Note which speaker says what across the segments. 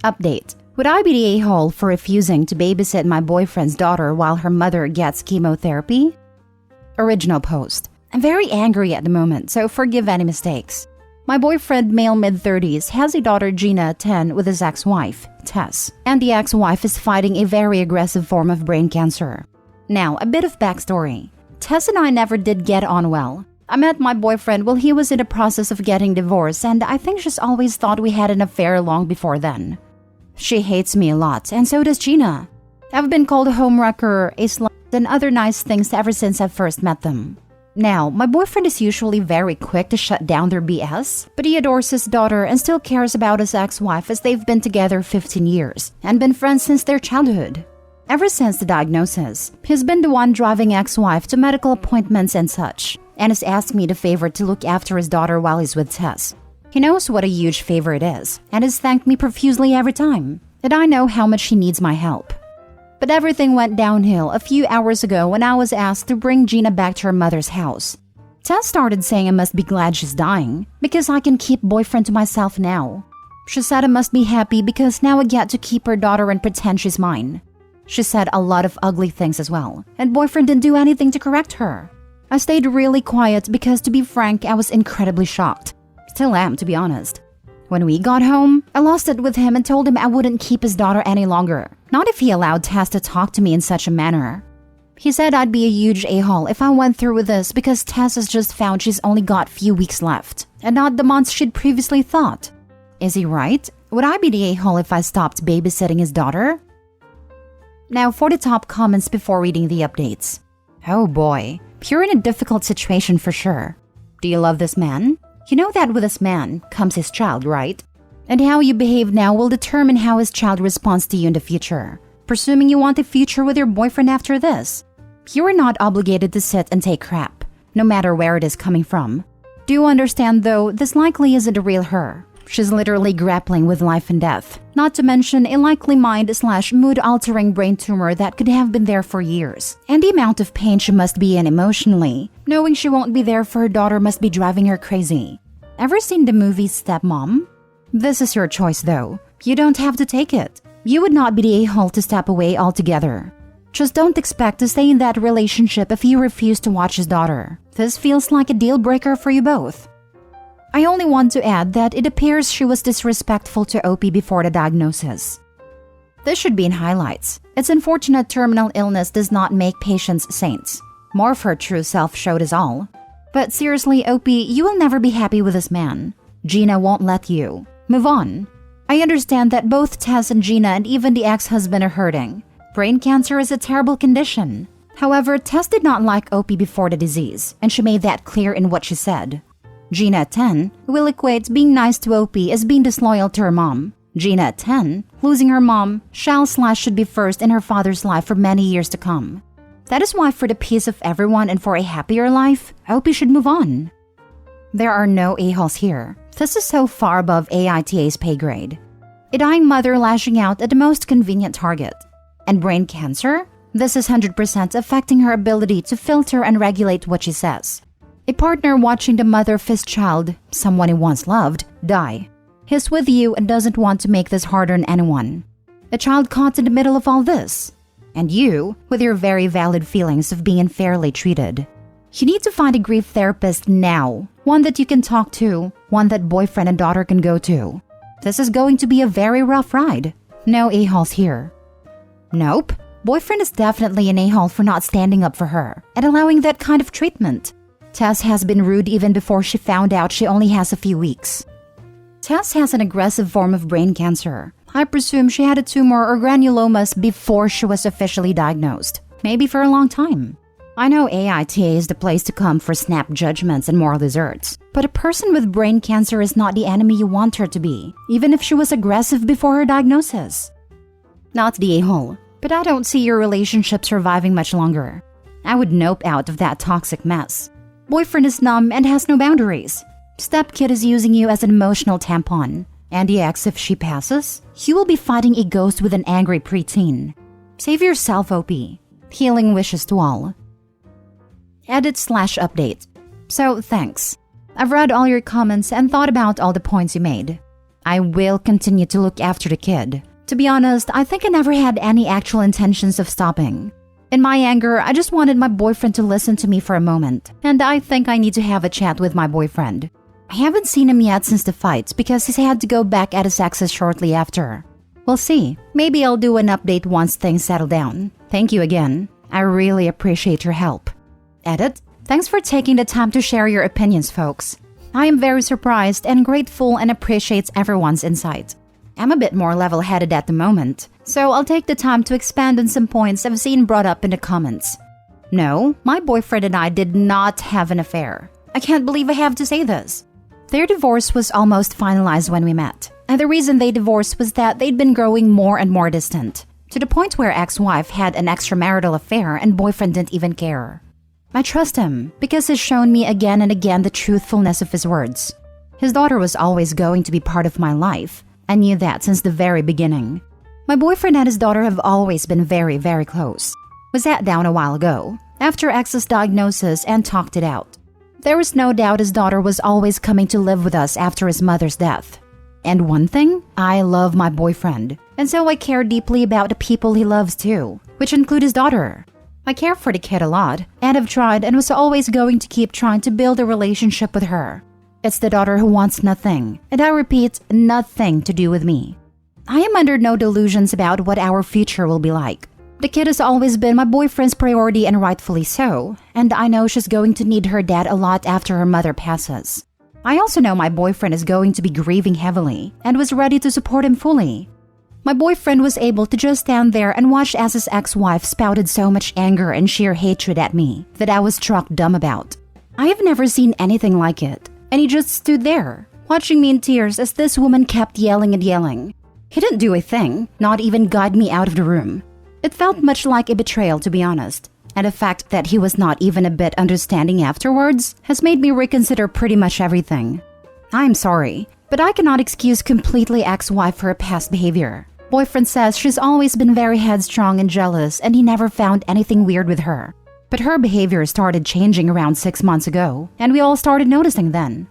Speaker 1: Update. Would I be the a-hole for refusing to babysit my boyfriend's daughter while her mother gets chemotherapy? Original post. I'm very angry at the moment, so forgive any mistakes. My boyfriend, male mid-30s, has a daughter, Gina, 10, with his ex-wife, Tess. And the ex-wife is fighting a very aggressive form of brain cancer. Now, a bit of backstory. Tess and I never did get on well. I met my boyfriend while he was in the process of getting divorced, and I think she's always thought we had an affair long before then. She hates me a lot, and so does Gina. I've been called a homewrecker, a slut, and other nice things ever since I first met them. Now, my boyfriend is usually very quick to shut down their BS, but he adores his daughter and still cares about his ex-wife as they've been together 15 years and been friends since their childhood. Ever since the diagnosis, he's been the one driving ex-wife to medical appointments and such, and has asked me the favor to look after his daughter while he's with Tess. He knows what a huge favor it is, and has thanked me profusely every time, and I know how much he needs my help. But everything went downhill a few hours ago when I was asked to bring Gina back to her mother's house. Tess started saying I must be glad she's dying, because I can keep boyfriend to myself now. She said I must be happy because now I get to keep her daughter and pretend she's mine. She said a lot of ugly things as well, and boyfriend didn't do anything to correct her. I stayed really quiet because, to be frank, I was incredibly shocked. Still am, to be honest. When we got home, I lost it with him and told him I wouldn't keep his daughter any longer. Not if he allowed Tess to talk to me in such a manner. He said I'd be a huge a-hole if I went through with this because Tess has just found she's only got few weeks left, and not the months she'd previously thought. Is he right? Would I be the a-hole if I stopped babysitting his daughter? Now for the top comments before reading the updates. Oh boy, you're in a difficult situation for sure. Do you love this man? You know that with this man comes his child, right? And how you behave now will determine how his child responds to you in the future, presuming you want a future with your boyfriend after this. You are not obligated to sit and take crap, no matter where it is coming from. Do you understand, though, this likely isn't a real her. She's literally grappling with life and death, not to mention a likely mind/mood-altering brain tumor that could have been there for years. And the amount of pain she must be in emotionally, knowing she won't be there for her daughter, must be driving her crazy. Ever seen the movie Stepmom? This is your choice, though. You don't have to take it. You would not be the a-hole to step away altogether. Just don't expect to stay in that relationship if you refuse to watch his daughter. This feels like a deal breaker for you both. I only want to add that it appears she was disrespectful to Opie before the diagnosis. This should be in highlights. It's unfortunate terminal illness does not make patients saints. More of her true self showed us all. But seriously, Opie, you will never be happy with this man. Gina won't let you. Move on. I understand that both Tess and Gina and even the ex-husband are hurting. Brain cancer is a terrible condition. However, Tess did not like Opie before the disease, and she made that clear in what she said. Gina at 10 will equate being nice to Opie as being disloyal to her mom. Gina at 10, losing her mom, should be first in her father's life for many years to come. That is why, for the peace of everyone and for a happier life, Opie should move on. There are no a-holes here. This is so far above AITA's pay grade. A dying mother lashing out at the most convenient target. And brain cancer? This is 100% affecting her ability to filter and regulate what she says. A partner watching the mother of his child, someone he once loved, die. He's with you and doesn't want to make this harder on anyone. A child caught in the middle of all this. And you, with your very valid feelings of being unfairly treated. You need to find a grief therapist now. One that you can talk to, one that boyfriend and daughter can go to. This is going to be a very rough ride. No a-holes here. Nope. Boyfriend is definitely an a-hole for not standing up for her and allowing that kind of treatment. Tess has been rude even before she found out she only has a few weeks. Tess has an aggressive form of brain cancer. I presume she had a tumor or granulomas before she was officially diagnosed. Maybe for a long time. I know AITA is the place to come for snap judgments and moral desserts, but a person with brain cancer is not the enemy you want her to be, even if she was aggressive before her diagnosis. Not the a-hole, but I don't see your relationship surviving much longer. I would nope out of that toxic mess. Boyfriend is numb and has no boundaries. Stepkid is using you as an emotional tampon. And the ex, if she passes, you will be fighting a ghost with an angry preteen. Save yourself, Opie. Healing wishes to all. Edit/update. So, thanks. I've read all your comments and thought about all the points you made. I will continue to look after the kid. To be honest, I think I never had any actual intentions of stopping. In my anger, I just wanted my boyfriend to listen to me for a moment, and I think I need to have a chat with my boyfriend. I haven't seen him yet since the fight because he's had to go back at his exes shortly after. We'll see. Maybe I'll do an update once things settle down. Thank you again. I really appreciate your help. Edit. Thanks for taking the time to share your opinions, folks. I am very surprised and grateful and appreciate everyone's insight. I'm a bit more level-headed at the moment, so I'll take the time to expand on some points I've seen brought up in the comments. No, my boyfriend and I did not have an affair. I can't believe I have to say this. Their divorce was almost finalized when we met, and the reason they divorced was that they'd been growing more and more distant, to the point where ex-wife had an extramarital affair and boyfriend didn't even care. I trust him because he's shown me again and again the truthfulness of his words. His daughter was always going to be part of my life. I knew that since the very beginning. My boyfriend and his daughter have always been very, very close. We sat down a while ago, after ex's diagnosis, and talked it out. There was no doubt his daughter was always coming to live with us after his mother's death. And one thing, I love my boyfriend, and so I care deeply about the people he loves too, which include his daughter. I care for the kid a lot, and have tried and was always going to keep trying to build a relationship with her. It's the daughter who wants nothing, and I repeat, nothing to do with me. I am under no delusions about what our future will be like. The kid has always been my boyfriend's priority, and rightfully so, and I know she's going to need her dad a lot after her mother passes. I also know my boyfriend is going to be grieving heavily, and was ready to support him fully. My boyfriend was able to just stand there and watch as his ex-wife spouted so much anger and sheer hatred at me that I was struck dumb about. I have never seen anything like it, and he just stood there, watching me in tears as this woman kept yelling and yelling. He didn't do a thing, not even guide me out of the room. It felt much like a betrayal, to be honest, and the fact that he was not even a bit understanding afterwards has made me reconsider pretty much everything. I'm sorry, but I cannot excuse completely ex-wife for her past behavior. Boyfriend says she's always been very headstrong and jealous, and he never found anything weird with her. But her behavior started changing around 6 months ago, and we all started noticing then.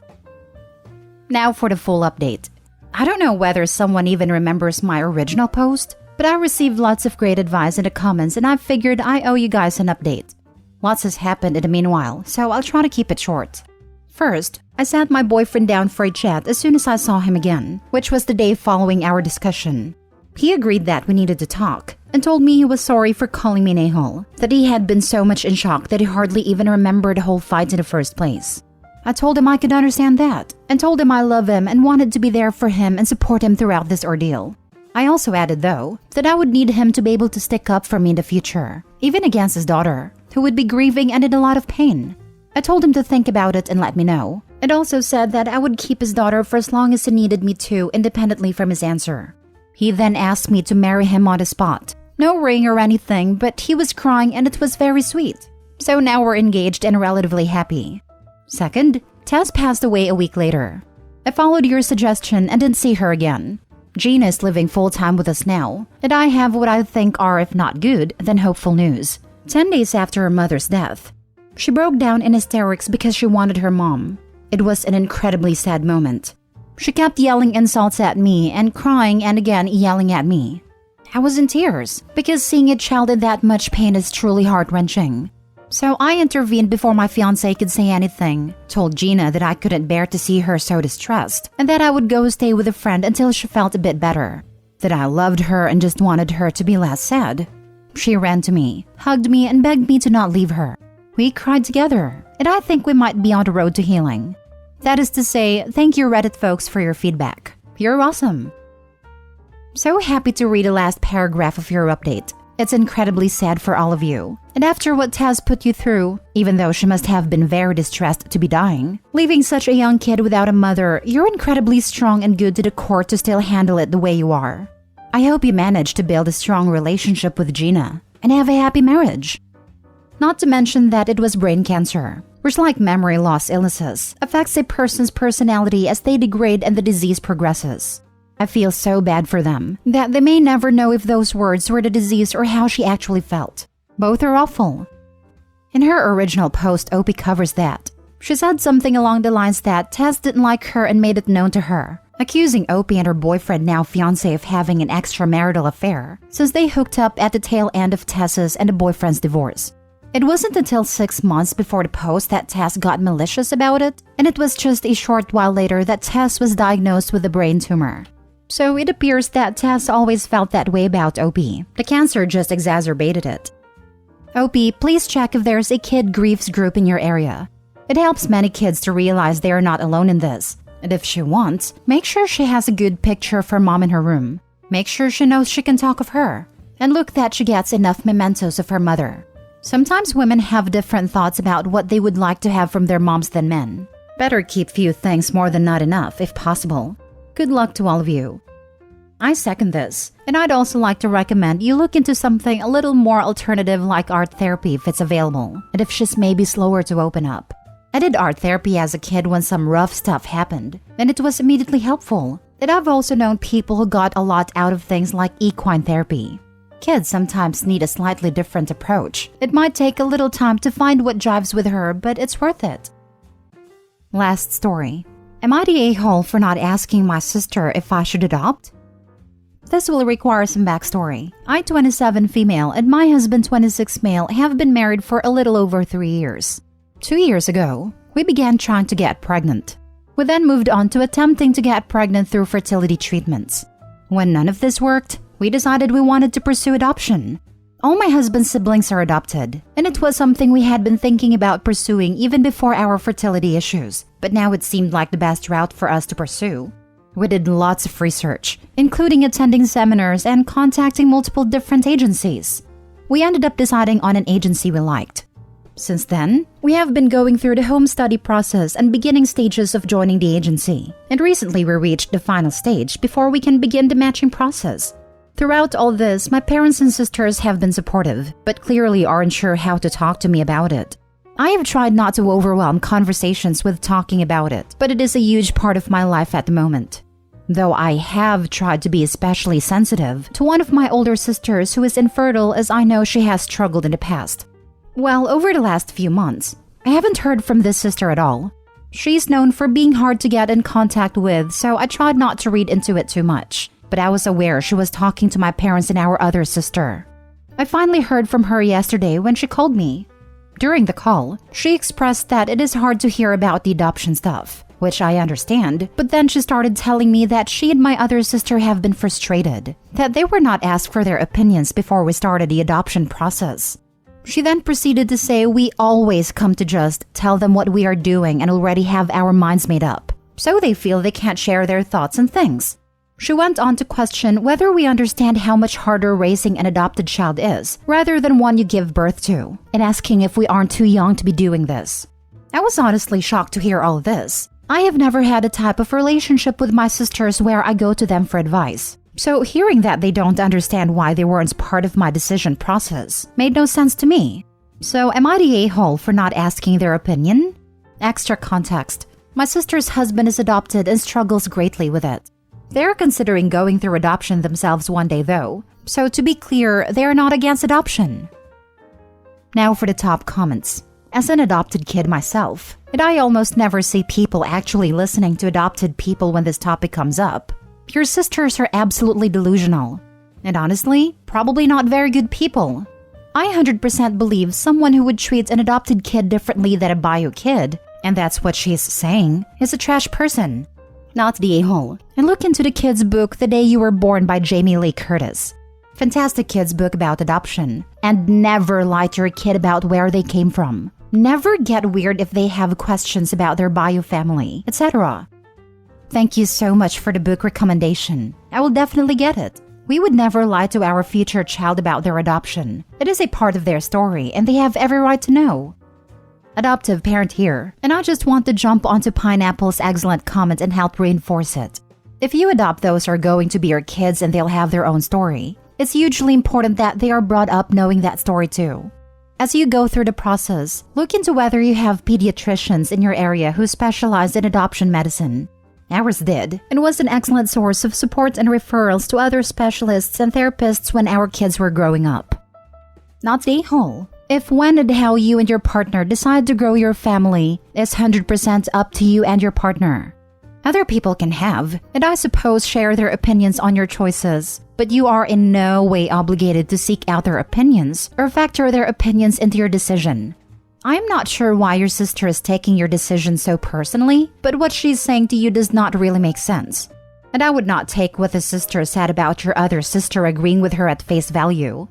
Speaker 1: Now for the full update. I don't know whether someone even remembers my original post, but I received lots of great advice in the comments, and I figured I owe you guys an update. Lots has happened in the meanwhile, so I'll try to keep it short. First, I sat my boyfriend down for a chat as soon as I saw him again, which was the day following our discussion. He agreed that we needed to talk, and told me he was sorry for calling me an a-hole, that he had been so much in shock that he hardly even remembered the whole fight in the first place. I told him I could understand that, and told him I love him and wanted to be there for him and support him throughout this ordeal. I also added, though, that I would need him to be able to stick up for me in the future, even against his daughter, who would be grieving and in a lot of pain. I told him to think about it and let me know, and also said that I would keep his daughter for as long as he needed me to, independently from his answer. He then asked me to marry him on the spot. No ring or anything, but he was crying and it was very sweet. So now we're engaged and relatively happy. Second, Tess passed away a week later. I followed your suggestion and didn't see her again. Gina is living full-time with us now, and I have what I think are, if not good, then hopeful news. 10 days after her mother's death, she broke down in hysterics because she wanted her mom. It was an incredibly sad moment. She kept yelling insults at me and crying and again yelling at me. I was in tears because seeing a child in that much pain is truly heart-wrenching. So I intervened before my fiancé could say anything, told Gina that I couldn't bear to see her so distressed and that I would go stay with a friend until she felt a bit better, that I loved her and just wanted her to be less sad. She ran to me, hugged me, and begged me to not leave her. We cried together, and I think we might be on the road to healing. That is to say, thank you Reddit folks for your feedback. You're awesome. So happy to read the last paragraph of your update. It's incredibly sad for all of you. And after what Taz put you through, even though she must have been very distressed to be dying, leaving such a young kid without a mother, you're incredibly strong and good to the core to still handle it the way you are. I hope you manage to build a strong relationship with Gina and have a happy marriage. Not to mention that it was brain cancer, which, like memory loss illnesses, affects a person's personality as they degrade and the disease progresses. I feel so bad for them that they may never know if those words were the disease or how she actually felt. Both are awful. In her original post, Opie covers that. She said something along the lines that Tess didn't like her and made it known to her, accusing Opie and her boyfriend, now fiancé, of having an extramarital affair since they hooked up at the tail end of Tess's and the boyfriend's divorce. It wasn't until 6 months before the post that Tess got malicious about it, and it was just a short while later that Tess was diagnosed with a brain tumor. So it appears that Tess always felt that way about Opie. The cancer just exacerbated it. Opie, please check if there's a kid griefs group in your area. It helps many kids to realize they are not alone in this. And if she wants, make sure she has a good picture of her mom in her room. Make sure she knows she can talk of her. And look that she gets enough mementos of her mother. Sometimes women have different thoughts about what they would like to have from their moms than men. Better keep few things more than not enough, if possible. Good luck to all of you. I second this, and I'd also like to recommend you look into something a little more alternative like art therapy if it's available, and if she's maybe slower to open up. I did art therapy as a kid when some rough stuff happened, and it was immediately helpful. And I've also known people who got a lot out of things like equine therapy. Kids sometimes need a slightly different approach. It might take a little time to find what jives with her, but it's worth it. Last story. Am I the a-hole for not asking my sister if I should adopt? This will require some backstory. I, 27 female, and my husband, 26 male, have been married for a little over 3 years. 2 years ago, we began trying to get pregnant. We then moved on to attempting to get pregnant through fertility treatments. When none of this worked, we decided we wanted to pursue adoption. All my husband's siblings are adopted, and it was something we had been thinking about pursuing even before our fertility issues, but now it seemed like the best route for us to pursue. We did lots of research, including attending seminars and contacting multiple different agencies. We ended up deciding on an agency we liked. Since then, we have been going through the home study process and beginning stages of joining the agency, and recently we reached the final stage before we can begin the matching process. Throughout all this, my parents and sisters have been supportive, but clearly aren't sure how to talk to me about it. I have tried not to overwhelm conversations with talking about it, but it is a huge part of my life at the moment. Though I have tried to be especially sensitive to one of my older sisters who is infertile, as I know she has struggled in the past. Well, over the last few months, I haven't heard from this sister at all. She's known for being hard to get in contact with, so I tried not to read into it too much. But I was aware she was talking to my parents and our other sister. I finally heard from her yesterday when she called me. During the call, she expressed that it is hard to hear about the adoption stuff, which I understand, but then she started telling me that she and my other sister have been frustrated, that they were not asked for their opinions before we started the adoption process. She then proceeded to say we always come to just tell them what we are doing and already have our minds made up, so they feel they can't share their thoughts and things. She went on to question whether we understand how much harder raising an adopted child is, rather than one you give birth to, and asking if we aren't too young to be doing this. I was honestly shocked to hear all this. I have never had a type of relationship with my sisters where I go to them for advice. So hearing that they don't understand why they weren't part of my decision process made no sense to me. So am I the a-hole for not asking their opinion? Extra context. My sister's husband is adopted and struggles greatly with it. They're considering going through adoption themselves one day though, so to be clear, they are not against adoption. Now for the top comments. As an adopted kid myself, and I almost never see people actually listening to adopted people when this topic comes up, your sisters are absolutely delusional. And honestly, probably not very good people. I 100% believe someone who would treat an adopted kid differently than a bio kid, and that's what she's saying, is a trash person. Not the a-hole. And look into the kid's book The Day You Were Born by Jamie Lee Curtis. Fantastic kid's book about adoption. And never lie to your kid about where they came from. Never get weird if they have questions about their bio family, etc. Thank you so much for the book recommendation. I will definitely get it. We would never lie to our future child about their adoption. It is a part of their story and they have every right to know. Adoptive parent here, and I just want to jump onto Pineapple's excellent comment and help reinforce it. If you adopt those who are going to be your kids and they'll have their own story, it's hugely important that they are brought up knowing that story too. As you go through the process, look into whether you have pediatricians in your area who specialize in adoption medicine. Ours did, and was an excellent source of support and referrals to other specialists and therapists when our kids were growing up. Not the a-hole. If, when, and how you and your partner decide to grow your family is 100% up to you and your partner. Other people can have, and I suppose share their opinions on your choices, but you are in no way obligated to seek out their opinions or factor their opinions into your decision. I'm not sure why your sister is taking your decision so personally, but what she's saying to you does not really make sense. And I would not take what the sister said about your other sister agreeing with her at face value.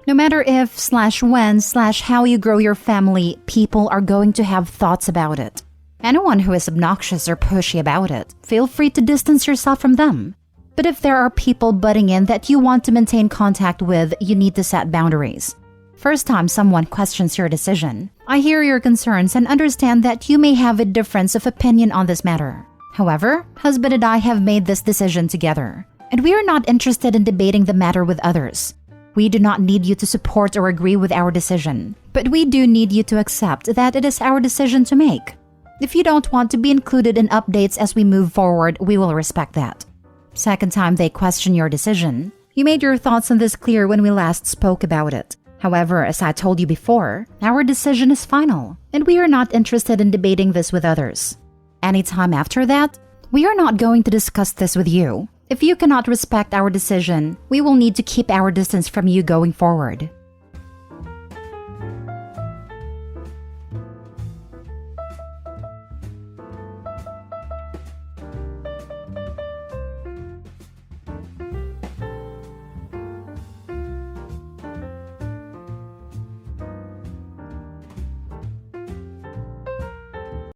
Speaker 1: No matter if/when/how you grow your family, people are going to have thoughts about it. Anyone who is obnoxious or pushy about it, feel free to distance yourself from them. But if there are people butting in that you want to maintain contact with, you need to set boundaries. First time someone questions your decision, I hear your concerns and understand that you may have a difference of opinion on this matter. However, husband and I have made this decision together, and we are not interested in debating the matter with others. We do not need you to support or agree with our decision, but we do need you to accept that it is our decision to make. If you don't want to be included in updates as we move forward, we will respect that. Second time they question your decision, you made your thoughts on this clear when we last spoke about it. However, as I told you before, our decision is final, and we are not interested in debating this with others. Anytime after that, we are not going to discuss this with you. If you cannot respect our decision, we will need to keep our distance from you going forward.